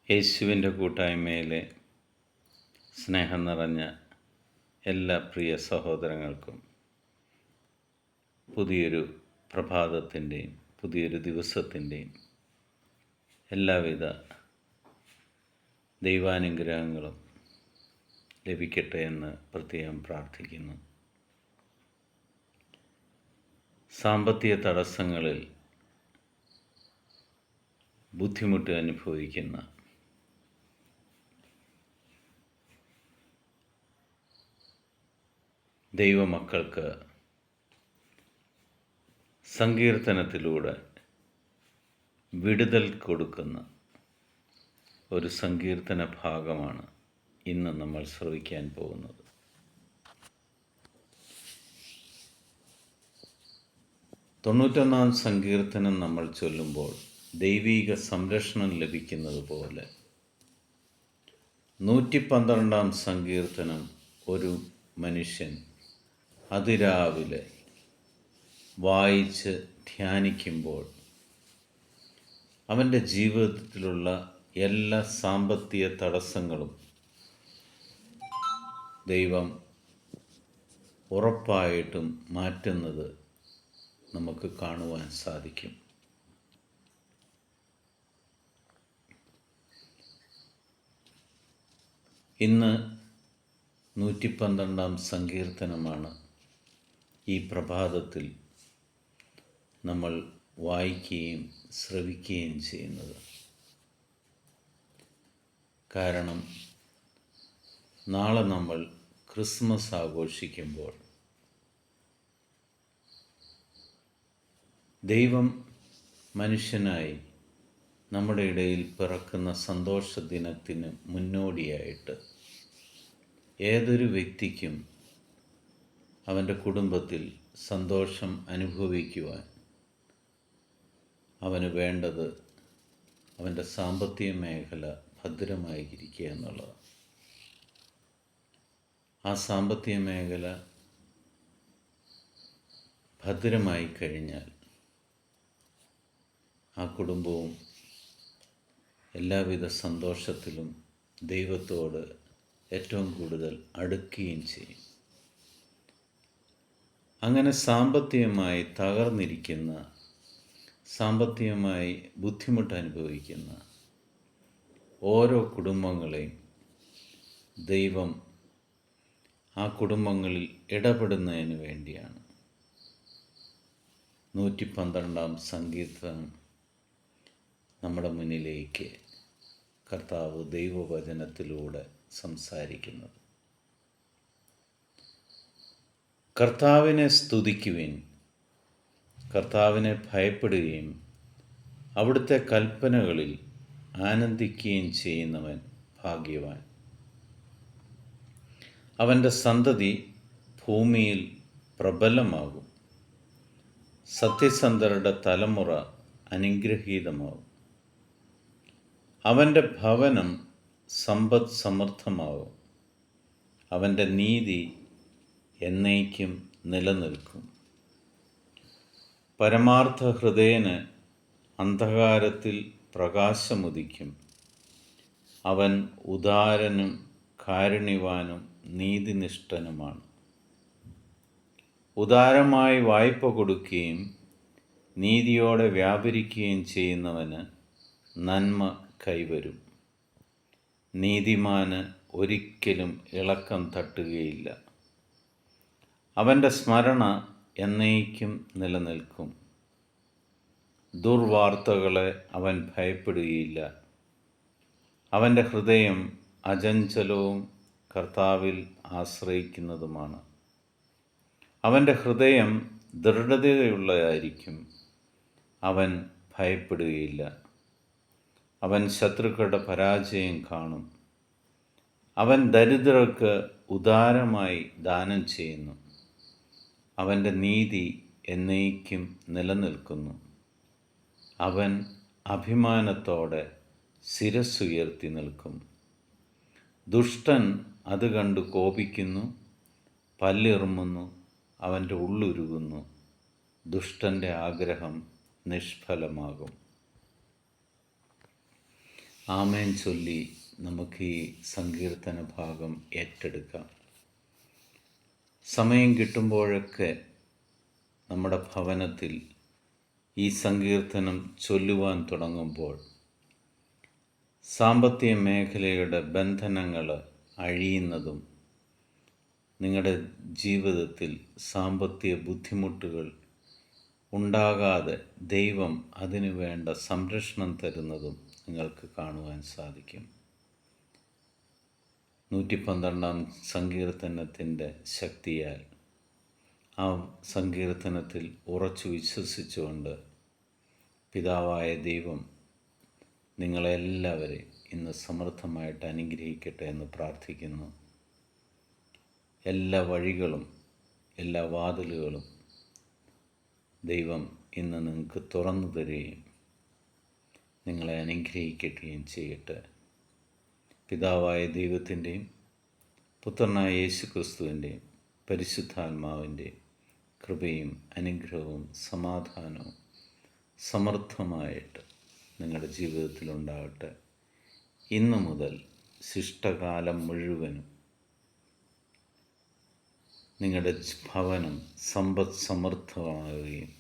യേശുവിൻ്റെ കൂട്ടായ്മയിലെ സ്നേഹം നിറഞ്ഞ എല്ലാ പ്രിയ സഹോദരങ്ങൾക്കും പുതിയൊരു പ്രഭാതത്തിൻ്റെയും പുതിയൊരു ദിവസത്തിൻ്റെയും എല്ലാവിധ ദൈവാനുഗ്രഹങ്ങളും ലഭിക്കട്ടെ എന്ന് പ്രത്യേകം പ്രാർത്ഥിക്കുന്നു. സാമ്പത്തിക തടസ്സങ്ങളിൽ ബുദ്ധിമുട്ട് അനുഭവിക്കുന്ന ദൈവമക്കൾക്ക് സങ്കീർത്തനത്തിലൂടെ വിടുതൽ കൊടുക്കുന്ന ഒരു സങ്കീർത്തന ഭാഗമാണ് ഇന്ന് നമ്മൾ ശ്രവിക്കാൻ പോകുന്നത്. തൊണ്ണൂറ്റൊന്നാം സങ്കീർത്തനം നമ്മൾ ചൊല്ലുമ്പോൾ ദൈവീക സംരക്ഷണം ലഭിക്കുന്നത് പോലെ 112 സങ്കീർത്തനം ഒരു മനുഷ്യൻ അതിരാവിലെ വായിച്ച് ധ്യാനിക്കുമ്പോൾ അവൻ്റെ ജീവിതത്തിലുള്ള എല്ലാ സാമ്പത്തിക തടസ്സങ്ങളും ദൈവം ഉറപ്പായിട്ടും മാറ്റുന്നത് നമുക്ക് കാണുവാൻ സാധിക്കും. ഇന്ന് 112 സങ്കീർത്തനമാണ് ഈ പ്രഭാതത്തിൽ നമ്മൾ വായിക്കുകയും ശ്രവിക്കുകയും ചെയ്യുന്നത്. കാരണം നാളെ നമ്മൾ ക്രിസ്മസ് ആഘോഷിക്കുമ്പോൾ ദൈവം മനുഷ്യനായി നമ്മുടെ ഇടയിൽ പിറക്കുന്ന സന്തോഷ ദിനത്തിന് മുന്നോടിയായിട്ട് ഏതൊരു വ്യക്തിക്കും അവൻ്റെ കുടുംബത്തിൽ സന്തോഷം അനുഭവിക്കുവാൻ അവന് വേണ്ടത് അവൻ്റെ സാമ്പത്തിക മേഖല ഭദ്രമായിരിക്കുക എന്നുള്ളതാണ്. ആ സാമ്പത്തിക മേഖല ഭദ്രമായി കഴിഞ്ഞാൽ ആ കുടുംബവും എല്ലാവിധ സന്തോഷത്തിലും ദൈവത്തോട് ഏറ്റവും കൂടുതൽ അടുക്കുകയും ചെയ്യും. അങ്ങനെ സാമ്പത്തികമായി തകർന്നിരിക്കുന്ന, സാമ്പത്തികമായി ബുദ്ധിമുട്ട് അനുഭവിക്കുന്ന ഓരോ കുടുംബങ്ങളെയും ദൈവം ആ കുടുംബങ്ങളിൽ ഇടപെടുന്നതിന് വേണ്ടിയാണ് 112 സങ്കീർത്തനം നമ്മുടെ മുന്നിലേക്ക് കർത്താവ് ദൈവവചനത്തിലൂടെ സംസാരിക്കുന്നത്. കർത്താവിനെ സ്തുതിക്കുവിൻ, കർത്താവിനെ ഭയപ്പെടുകയും അവിടുത്തെ കൽപ്പനകളിൽ ആനന്ദിക്കുകയും ചെയ്യുന്നവൻ ഭാഗ്യവാൻ. അവൻ്റെ സന്തതി ഭൂമിയിൽ പ്രബലമാകും, സത്യസന്ധരുടെ തലമുറ അനുഗ്രഹീതമാകും. അവൻ്റെ ഭവനം സമ്പദ് സമൃദ്ധമാകും, അവൻ്റെ നീതി എന്നേക്കും നിലനിൽക്കും. പരമാർത്ഥ ഹൃദയന് അന്ധകാരത്തിൽ പ്രകാശമുദിക്കും. അവൻ ഉദാരനും കാരുണ്യവാനും നീതിനിഷ്ഠനുമാണ്. ഉദാരമായി വായ്പ കൊടുക്കുകയും നീതിയോടെ വ്യാപരിക്കുകയും ചെയ്യുന്നവന് നന്മ കൈവരും. നീതിമാന് ഒരിക്കലും ഇളക്കം തട്ടുകയില്ല. അവൻ്റെ സ്മരണ എന്നേക്കും നിലനിൽക്കും. ദുർവാർത്തകളെ അവൻ ഭയപ്പെടുകയില്ല. അവൻ്റെ ഹൃദയം അചഞ്ചലവും കർത്താവിൽ ആശ്രയിക്കുന്നതുമാണ്. അവൻ്റെ ഹൃദയം ദൃഢതയുള്ളതായിരിക്കും. അവൻ ഭയപ്പെടുകയില്ല. അവൻ ശത്രുക്കളുടെ പരാജയം കാണും. അവൻ ദരിദ്രർക്ക് ഉദാരമായി ദാനം ചെയ്യുന്നു. അവൻ്റെ നീതി എന്നേക്കും നിലനിൽക്കുന്നു. അവൻ അഭിമാനത്തോടെ ശിരസ്സുയർത്തി നിൽക്കും. ദുഷ്ടൻ അത് കണ്ട് കോപിക്കുന്നു, പല്ലിറുമുന്നു, അവൻ്റെ ഉള്ളുരുകുന്നു. ദുഷ്ടൻ്റെ ആഗ്രഹം നിഷ്ഫലമാകും. ആമേൻ ചൊല്ലി നമുക്ക് ഈ സങ്കീർത്തന ഭാഗം ഏറ്റെടുക്കാം. സമയം കിട്ടുമ്പോഴൊക്കെ നമ്മുടെ ഭവനത്തിൽ ഈ സങ്കീർത്തനം ചൊല്ലുവാൻ തുടങ്ങുമ്പോൾ സാമ്പത്തിക മേഖലയുടെ ബന്ധനങ്ങൾ അഴിയുന്നതും നിങ്ങളുടെ ജീവിതത്തിൽ സാമ്പത്തിക ബുദ്ധിമുട്ടുകൾ ഉണ്ടാകാതെ ദൈവം അതിനു വേണ്ട സംരക്ഷണം തരുന്നതും നിങ്ങൾക്ക് കാണുവാൻ സാധിക്കും. 112-ാം സങ്കീർത്തനത്തിൻ്റെ ശക്തിയാൽ ആ സങ്കീർത്തനത്തിൽ ഉറച്ചു വിശ്വസിച്ചുകൊണ്ട് പിതാവായ ദൈവം നിങ്ങളെല്ലാവരെയും ഇന്ന് സമൃദ്ധമായിട്ട് അനുഗ്രഹിക്കട്ടെ എന്ന് പ്രാർത്ഥിക്കുന്നു. എല്ലാ വഴികളും എല്ലാ വാതിലുകളും ദൈവം ഇന്ന് നിങ്ങൾക്ക് തുറന്നു തരികയും നിങ്ങളെ അനുഗ്രഹിക്കുകയും ചെയ്യട്ടെ. പിതാവായ ദൈവത്തിൻ്റെയും പുത്രനായ യേശു ക്രിസ്തുവിൻ്റെയും പരിശുദ്ധാത്മാവിൻ്റെയും കൃപയും അനുഗ്രഹവും സമാധാനവും സമൃദ്ധമായിട്ട് നിങ്ങളുടെ ജീവിതത്തിലുണ്ടാകട്ടെ. ഇന്നു മുതൽ ശിഷ്ടകാലം മുഴുവനും നിങ്ങളുടെ ഭവനം സമ്പദ് സമൃദ്ധമാവുകയും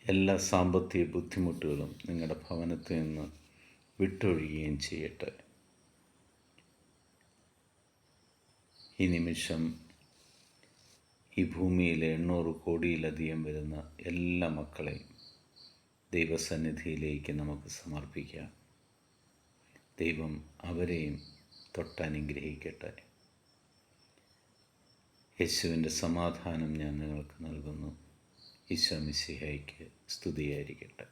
എല്ലാ സാമ്പത്തിക ബുദ്ധിമുട്ടുകളും നിങ്ങളുടെ ഭവനത്തിൽ നിന്ന് വിട്ടൊഴിയുകയും ചെയ്യട്ടെ. ഈ നിമിഷം ഈ ഭൂമിയിലെ 800 കോടിയിലധികം വരുന്ന എല്ലാ മക്കളെയും ദൈവസന്നിധിയിലേക്ക് നമുക്ക് സമർപ്പിക്കാം. ദൈവം അവരെയും തൊട്ടനുഗ്രഹിക്കട്ടെ. യേശുവിൻ്റെ സമാധാനം ഞാൻ നിങ്ങൾക്ക് നൽകുന്നു. ഈശോ മിശിഹായ്ക്ക് സ്തുതിയായിരിക്കട്ടെ.